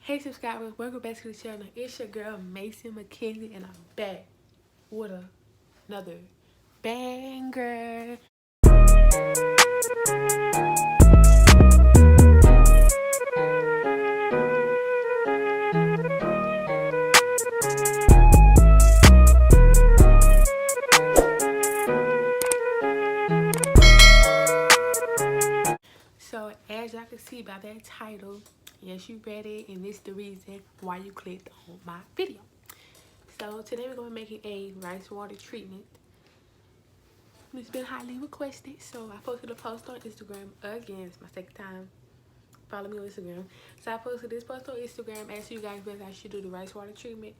Hey subscribers, welcome back to the channel. It's your girl Mason McKenzie and I'm back with another banger. So as y'all can see by that title, yes you read it and this is the reason why you clicked on my video. So today we're going to be making a rice water treatment. It's been highly requested, so I posted a post on Instagram again. It's my second time. Follow me on Instagram. So I posted this post on Instagram asking you guys whether I should do the rice water treatment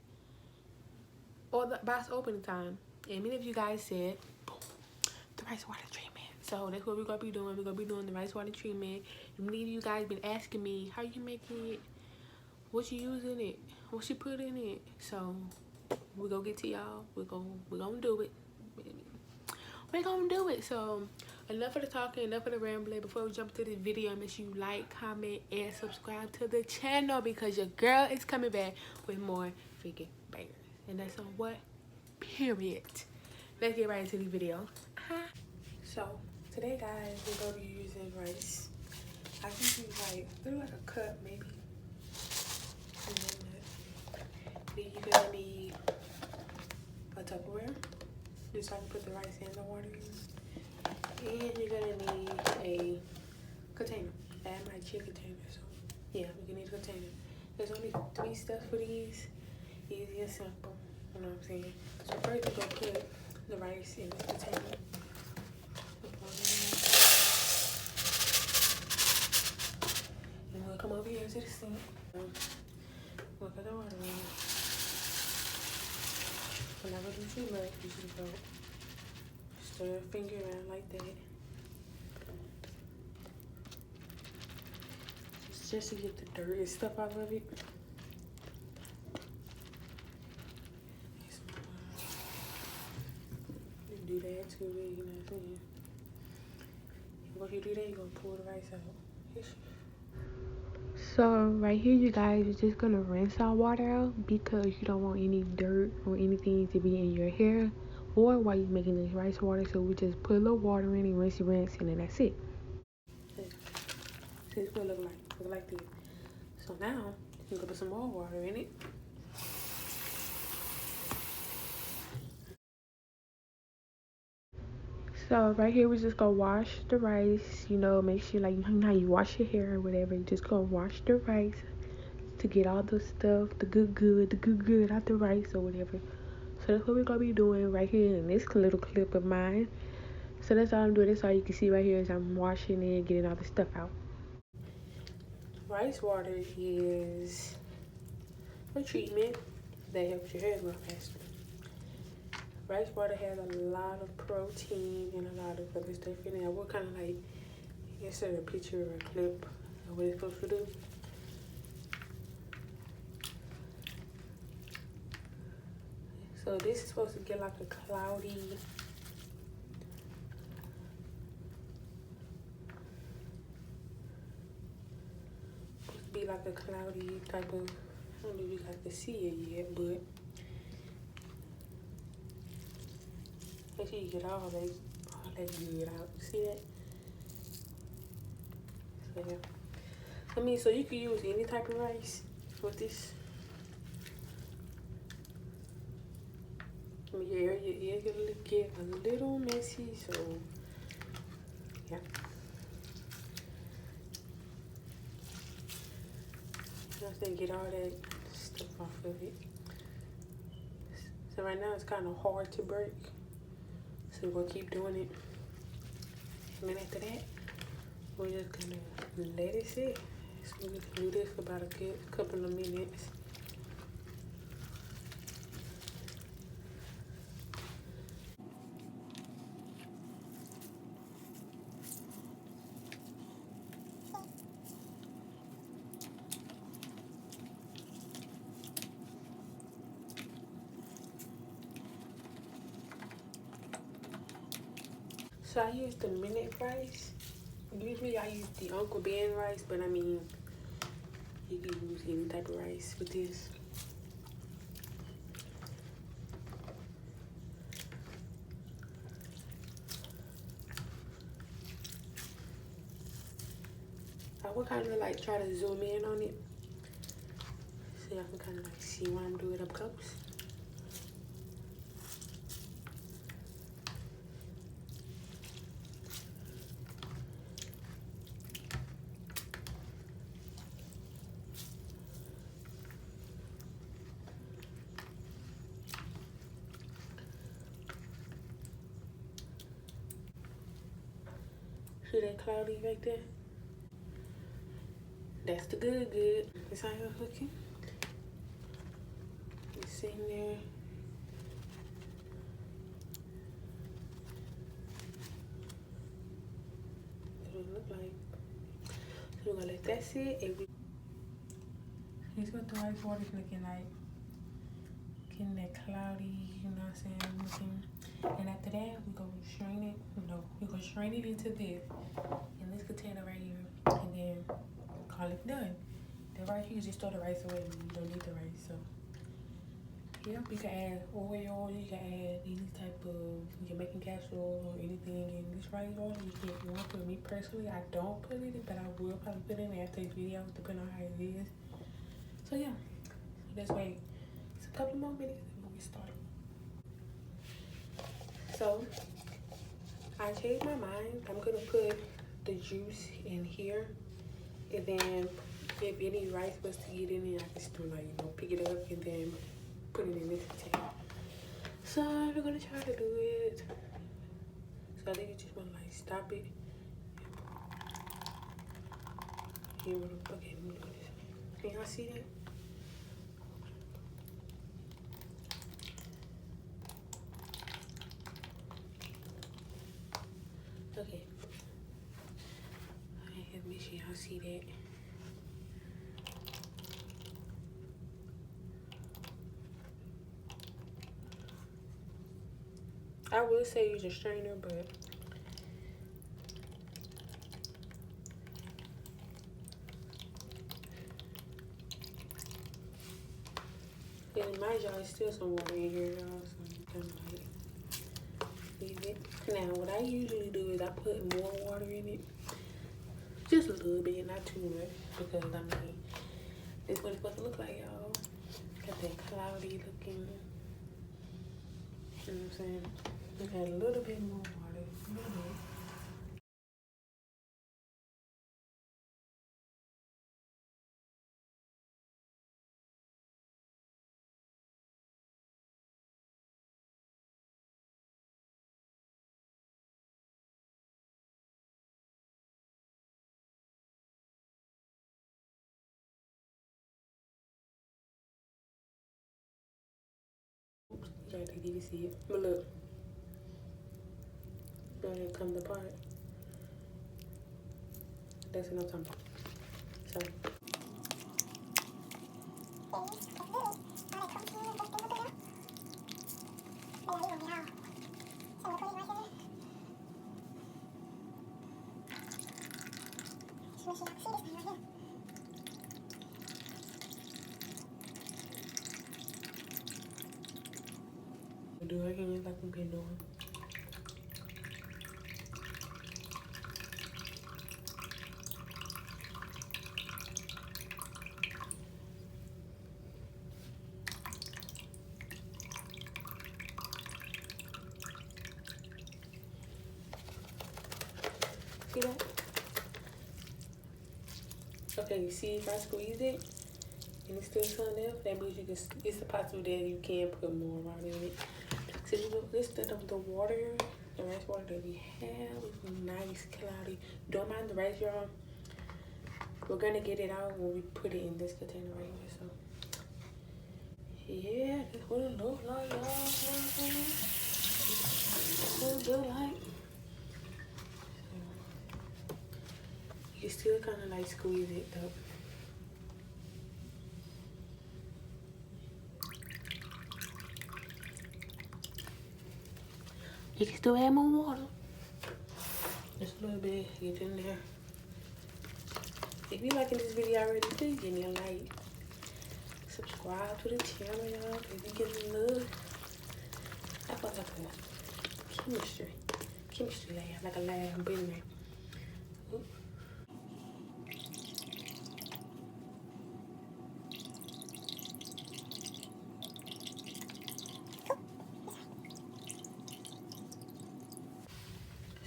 or the box opening time. And many of you guys said, boom, the rice water treatment. So that's what we're going to be doing. We're going to be doing the rice water treatment. And many of you guys been asking me, how you making it? What you use in it? What you put in it? So we're going to get to y'all. We're going to do it. We're going to do it. So enough of the talking, enough of the rambling. Before we jump into this video, make sure you like, comment, and subscribe to the channel because your girl is coming back with more freaking bangers. And that's on what? Period. Let's get right into the video. So today, guys, we're going to be using rice. I usually like a cup, maybe. Then you're going to need a Tupperware. Just so I can put the rice and the water in. And you're going to need a container. I have my chicken container, so yeah, we're going to need a container. There's only 3 steps for these. Easy and simple. You know what I'm saying? So first we're going to put the rice in this container. And we'll come over here to the sink. We'll put the water in. Whenever you do much, you just go stir your finger around like that. Just to get the dirt and stuff out of it. You do that too, you know what I'm saying? Once you do that, you're gonna pull the rice out. So right here, you guys, you're just gonna rinse our water out because you don't want any dirt or anything to be in your hair or while you're making this rice water. So we just put a little water in it, rinse, and then that's it. See, it's gonna look like this. So now you can put some more water in it. So right here, we just gonna wash the rice. You know, make sure like you know how you wash your hair or whatever. You just gonna wash the rice to get all the stuff, the good out the rice or whatever. So that's what we're gonna be doing right here in this little clip of mine. So that's all I'm doing. That's all you can see right here is I'm washing it, getting all the stuff out. Rice water is a treatment that helps your hair grow faster. Rice water has a lot of protein and a lot of other stuff in it. I will kind of like insert a picture or a clip of what it's supposed to do. So this is supposed to get like a cloudy, type of, I don't know if you guys can see it yet, but make sure you get all that good out. See that? So yeah. I mean, so you can use any type of rice with this. I mean, your area is gonna get a little messy, so yeah. Just to get all that stuff off of it. So right now it's kind of hard to break, so we're gonna keep doing it. And then after that, we're just gonna let it sit. So we're gonna do this for about a good couple of minutes. So I use the minute rice. Usually I use the Uncle Ben rice, but I mean, You can use any type of rice with this. I would kind of like try to zoom in on it so y'all can kind of like see what I'm doing up close. See that cloudy right there? That's the good. That's how it's looking. It's sitting there. That's what it look like. So we're gonna let that sit. And here's what the rice water's looking like. Getting that cloudy, you know what I'm saying, looking. And after that, we're gonna strain it. No, we're gonna strain it into this, in this container right here, and then call it done. The rice, you can just throw the rice away. You don't need the rice, so. Yeah, you can add oil, you can add any type of, you're making casserole or anything in this rice water. You can want to. Me personally, I don't put it in, but I will probably put it in after this video, depending on how it is. So yeah, so let's wait. It's a couple more minutes before we start. So, I changed my mind. I'm gonna put the juice in here, and then if any rice was to get in it, I can still like, pick it up and then put it in this container. So we're gonna try to do it. So I think you just wanna like stop it. Here, okay, let me do this. Can y'all see that? Okay. I have to make sure y'all see that. I would say use a strainer, but in my jar, it's still some water in here, y'all, so you can like leave it. Now, what I usually do is I put more water in it, just a little bit, not too much, because I mean, it's what it's supposed to look like, y'all. Got that cloudy looking. You know what I'm saying? We got a little bit more water, a little bit. Right, did you see it? But look, when it comes apart, that's what I'm talking about. So. Do it again like we've been doing. See that? Okay, you see if I squeeze it and it's still something there, that means you can, it's a possibility that you can put more water in it. So you know, instead of the water, the rice water that we have is nice, cloudy. Don't mind the rice, y'all. We're gonna get it out when we put it in this container right here. So yeah, that's what it looks like, y'all. That's what it looks like. You can still kind of like squeeze it though. You can still add more water. Just a little bit, get in there. If you liking this video already, please give me a like. Subscribe to the channel, y'all. If you get love, I feel like a chemistry lab, like a lab, but anyway.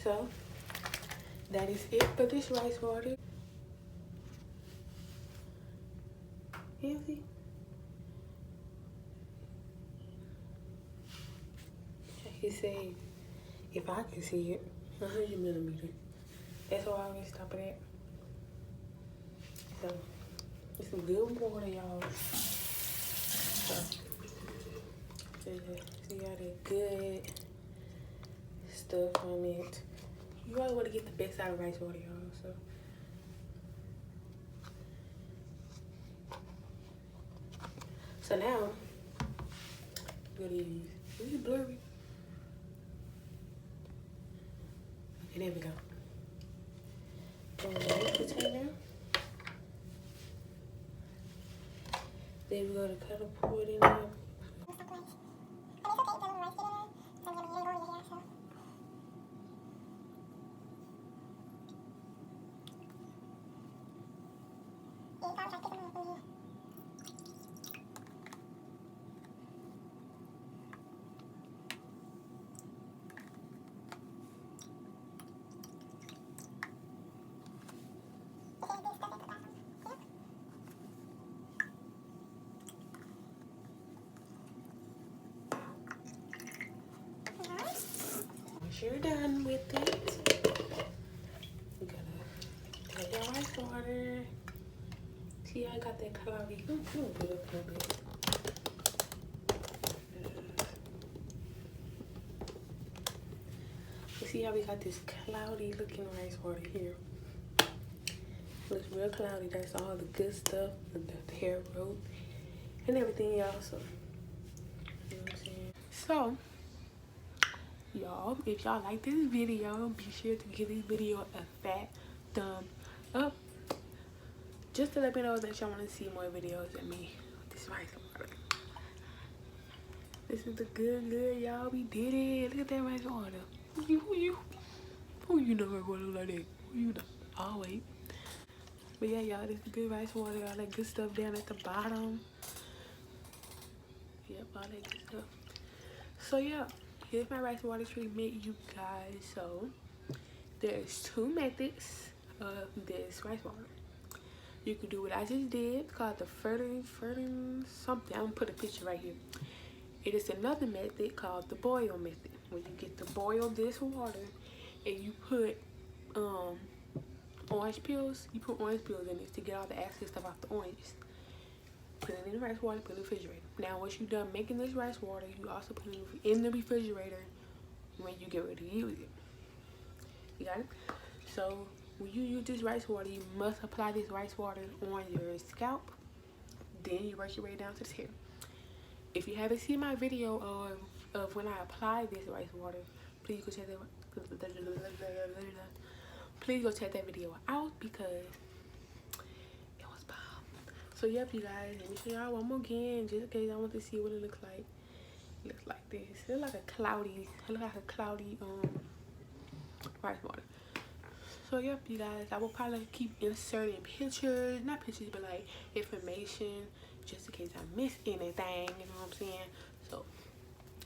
So that is it for this rice water. Easy. He said, if I can see it, 100 millimeters. That's why I always stop it at. So it's some good water, y'all. So see all that good stuff from it. You always want to get the best out of rice water, y'all. So now, what is this blurry? Okay, there we go. Container. Then we go to cut a pour it in there. Once you're done with it, we're gonna take that rice water. See, I got that cloudy. Let me put it up a little bit. You see how we got this cloudy looking rice water here? Looks real cloudy. That's all the good stuff, the hair growth and everything else. So, you know what I'm saying? So, y'all, if y'all like this video, be sure to give this video a fat thumb up. Just to let me know that y'all want to see more videos of me with this rice water. This is the good, y'all. We did it. Look at that rice water. Who you know rice water like that? Who you know? Oh, wait. But yeah, y'all, this is good rice water. All that good stuff down at the bottom. Yep, all that good stuff. So yeah, here's my rice water treatment, you guys. So there's 2 methods of this rice water. You can do what I just did. It's called the fertin something. I'm gonna put a picture right here. It is another method called the boil method, where you get to boil this water and you put orange peels. You put orange peels in it to get all the acid stuff off the oranges. Put it in the rice water, put it in the refrigerator. Now, once you're done making this rice water, you also put it in the refrigerator when you get ready to use it. You got it? So, when you use this rice water, you must apply this rice water on your scalp. Then you work your way down to the hair. If you haven't seen my video of when I apply this rice water, please go check that. Please go check that video out because it was bomb. So yep, you guys, let me show y'all one more again, just in case I want to see what it looks like. It looks like this. It looks like a cloudy rice water. So yep, you guys, I will probably keep inserting pictures, not pictures, but like information, just in case I miss anything, you know what I'm saying? So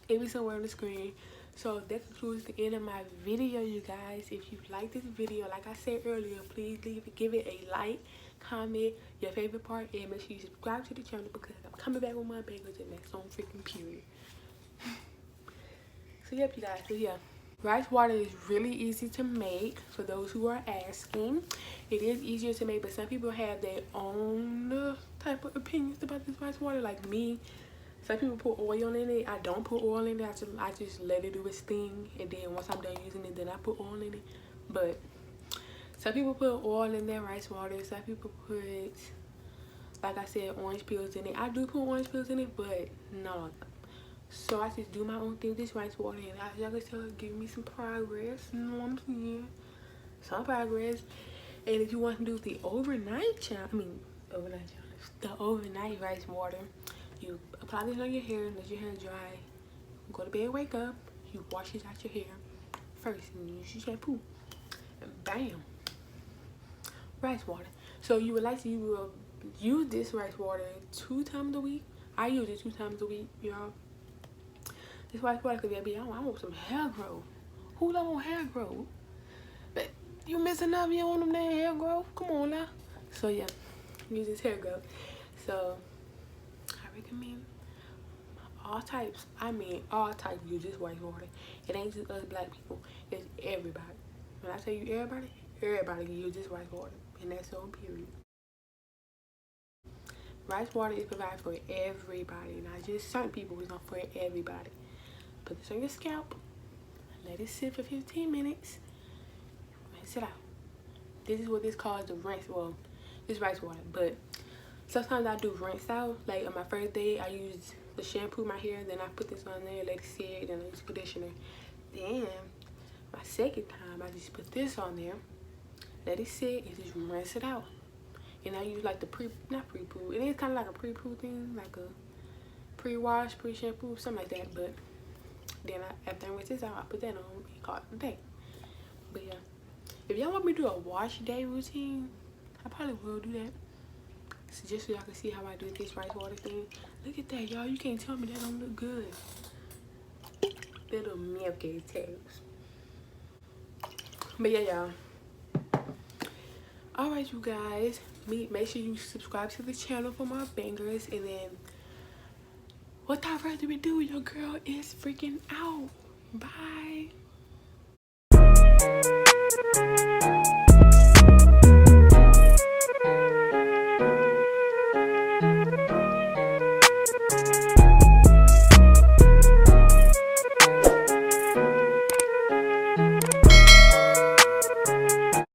it'll be somewhere on the screen. So that concludes the end of my video, you guys. If you like this video, like I said earlier, please give it a like, comment your favorite part, and make sure you subscribe to the channel because I'm coming back with my bagels and next on freaking period. So yep, you guys, so yeah. Rice water is really easy to make for those who are asking. It is easier to make, but some people have their own type of opinions about this rice water, like me. Some people put oil in it. I don't put oil in it. I just let it do its thing, and then once I'm done using it, then I put oil in it. But some people put oil in their rice water. Some people put, like I said, orange peels in it. I do put orange peels in it, but no. So I just do my own thing with this rice water, and as y'all can tell, give me some progress. You know what I'm saying? Some progress. And if you want to do the overnight challenge, the overnight rice water, you apply this on your hair, let your hair dry, go to bed, wake up, you wash it out your hair first, and use your shampoo, and bam, rice water. So you will use this rice water 2 times a week. I use it 2 times a week, y'all. This rice water could be, I want some hair growth. Who don't want hair growth? But you missing out, you don't want them damn hair growth? Come on now. So yeah, use this hair growth. So I recommend all types. I mean all types use this rice water. It ain't just us black people. It's everybody. When I tell you everybody, everybody can use this rice water. And that's on period. Rice water is provided for everybody, not just certain people. It's not for everybody. Put this on your scalp. Let it sit for 15 minutes. Rinse it out. This is what this calls the rinse. Well, this rice water. But sometimes I do rinse out. Like on my first day, I use the shampoo my hair. Then I put this on there, let it sit. Then I use conditioner. Then my second time, I just put this on there. Let it sit and just rinse it out. And I use like the not pre-poo. It is kind of like a pre-poo thing, like a pre-wash, pre-shampoo, something like that. But then after I rinse this out, I put that on and call it a day. But yeah, if y'all want me to do a wash day routine, I probably will do that. So just so y'all can see how I do this rice water thing. Look at that, y'all. You can't tell me that don't look good. Little milky tails. But yeah, y'all. Alright, you guys. Make sure you subscribe to the channel for more bangers. And then, without further ado, your girl is freaking out. Bye.